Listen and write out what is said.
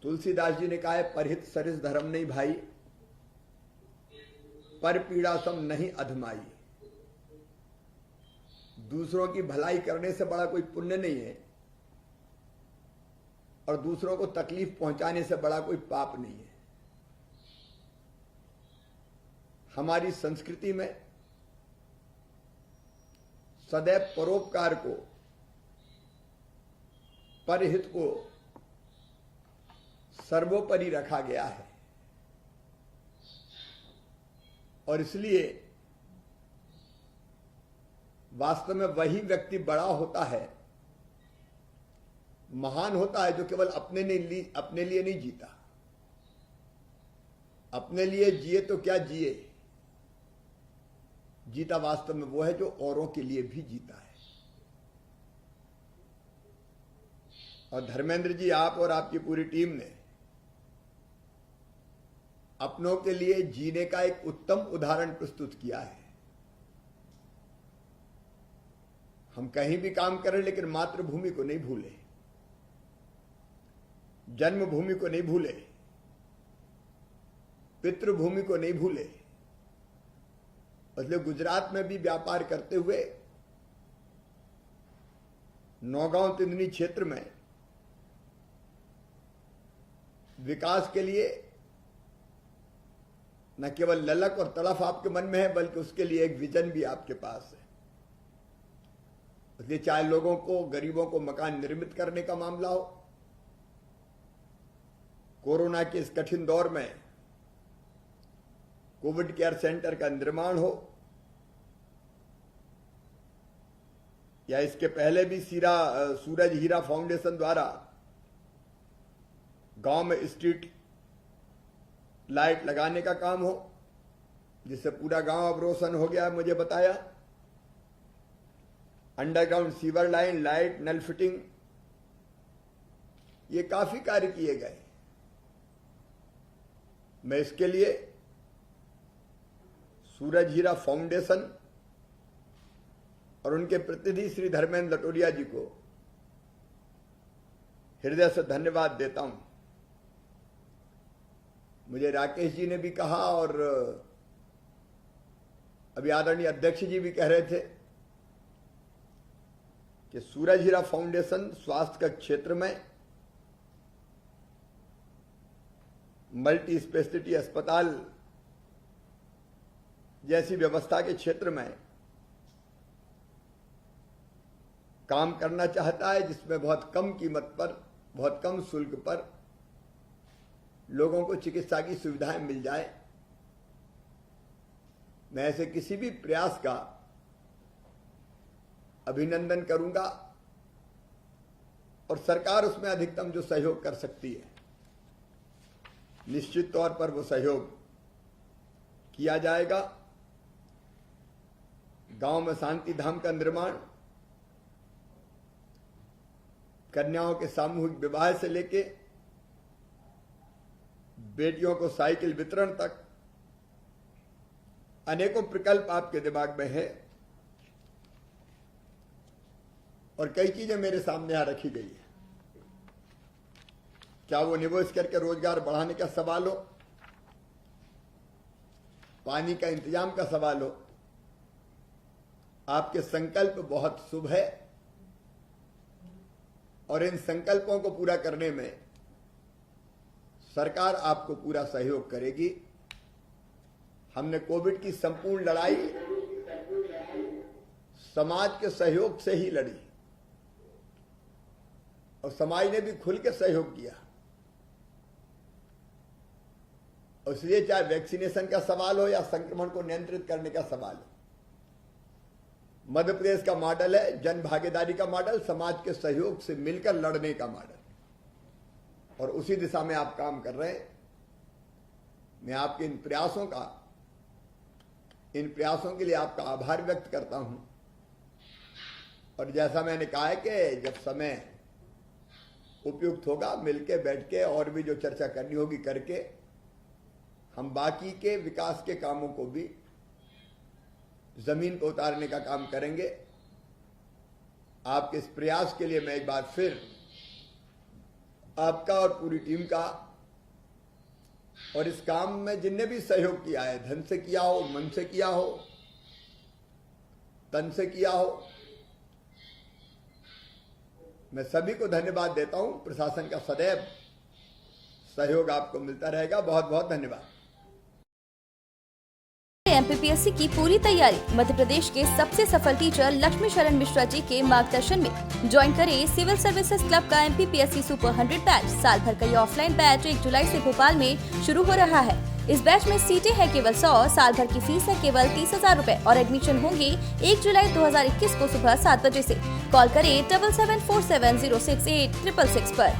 तुलसीदास जी ने कहा है, परहित सरिस धर्म नहीं भाई, पर पीड़ा सम नहीं अधमाई। दूसरों की भलाई करने से बड़ा कोई पुण्य नहीं है और दूसरों को तकलीफ पहुंचाने से बड़ा कोई पाप नहीं है। हमारी संस्कृति में सदैव परोपकार को, परहित को सर्वोपरि रखा गया है और इसलिए वास्तव में वही व्यक्ति बड़ा होता है, महान होता है, जो केवल अपने लिए नहीं जीता। अपने लिए जिए तो क्या जिए, जीता वास्तव में वो है जो औरों के लिए भी जीता है। और धर्मेंद्र जी, आप और आपकी पूरी टीम ने अपनों के लिए जीने का एक उत्तम उदाहरण प्रस्तुत किया है। हम कहीं भी काम करें लेकिन मातृभूमि को नहीं भूले, जन्मभूमि को नहीं भूले, पितृभूमि को नहीं भूले। इसलिए गुजरात में भी व्यापार करते हुए नौगांव तिंदनी क्षेत्र में विकास के लिए न केवल ललक और तड़फ आपके मन में है, बल्कि उसके लिए एक विजन भी आपके पास है। इसलिए चाहे लोगों को, गरीबों को मकान निर्मित करने का मामला हो, कोरोना के इस कठिन दौर में कोविड केयर सेंटर का निर्माण हो, या इसके पहले भी सूरज हीरा फाउंडेशन द्वारा गांव में स्ट्रीट लाइट लगाने का काम हो, जिससे पूरा गांव अब रोशन हो गया, मुझे बताया। अंडरग्राउंड सीवर लाइन, लाइट, नल फिटिंग, ये काफी कार्य किए गए। मैं इसके लिए सूरज हीरा फाउंडेशन और उनके प्रतिनिधि श्री धर्मेंद्र लटोरिया जी को हृदय से धन्यवाद देता हूं। मुझे राकेश जी ने भी कहा और अभी आदरणीय अध्यक्ष जी भी कह रहे थे कि सूरज हीरा फाउंडेशन स्वास्थ्य के क्षेत्र में मल्टी स्पेशलिटी अस्पताल जैसी व्यवस्था के क्षेत्र में काम करना चाहता है, जिसमें बहुत कम कीमत पर, बहुत कम शुल्क पर लोगों को चिकित्सा की सुविधाएं मिल जाए। मैं ऐसे किसी भी प्रयास का अभिनंदन करूंगा और सरकार उसमें अधिकतम जो सहयोग कर सकती है, निश्चित तौर पर वो सहयोग किया जाएगा। गांव में शांति धाम का निर्माण, कन्याओं के सामूहिक विवाह से लेके बेटियों को साइकिल वितरण तक अनेकों प्रकल्प आपके दिमाग में है और कई चीजें मेरे सामने यहां रखी गई है। क्या वो निवेश करके रोजगार बढ़ाने का सवाल हो, पानी का इंतजाम का सवाल हो, आपके संकल्प बहुत शुभ है और इन संकल्पों को पूरा करने में सरकार आपको पूरा सहयोग करेगी। हमने कोविड की संपूर्ण लड़ाई समाज के सहयोग से ही लड़ी और समाज ने भी खुल के सहयोग किया। इसलिए चाहे वैक्सीनेशन का सवाल हो या संक्रमण को नियंत्रित करने का सवाल हो, मध्य प्रदेश का मॉडल है जन भागीदारी का मॉडल, समाज के सहयोग से मिलकर लड़ने का मॉडल, और उसी दिशा में आप काम कर रहे हैं। मैं आपके इन प्रयासों के लिए आपका आभार व्यक्त करता हूं और जैसा मैंने कहा है कि जब समय उपयुक्त होगा मिलके बैठ के और भी जो चर्चा करनी होगी करके हम बाकी के विकास के कामों को भी जमीन पर उतारने का काम करेंगे। आपके इस प्रयास के लिए मैं एक बार फिर आपका और पूरी टीम का, और इस काम में जिनने भी सहयोग किया है, धन से किया हो, मन से किया हो, तन से किया हो, मैं सभी को धन्यवाद देता हूं। प्रशासन का सदैव सहयोग आपको मिलता रहेगा। बहुत बहुत धन्यवाद। एमपीपीएससी की पूरी तैयारी मध्य प्रदेश के सबसे सफल टीचर लक्ष्मी शरण मिश्रा जी के मार्गदर्शन में। ज्वाइन करें सिविल सर्विसेज क्लब का एमपीपीएससी सुपर 100 बैच। साल भर का ये ऑफलाइन बैच 1 जुलाई से भोपाल में शुरू हो रहा है। इस बैच में सीटें हैं केवल 100। साल भर की फीस है केवल 30,000 रुपए और एडमिशन होंगे 1 जुलाई 2021 को सुबह 7 बजे से। कॉल करें 7747068666 पर।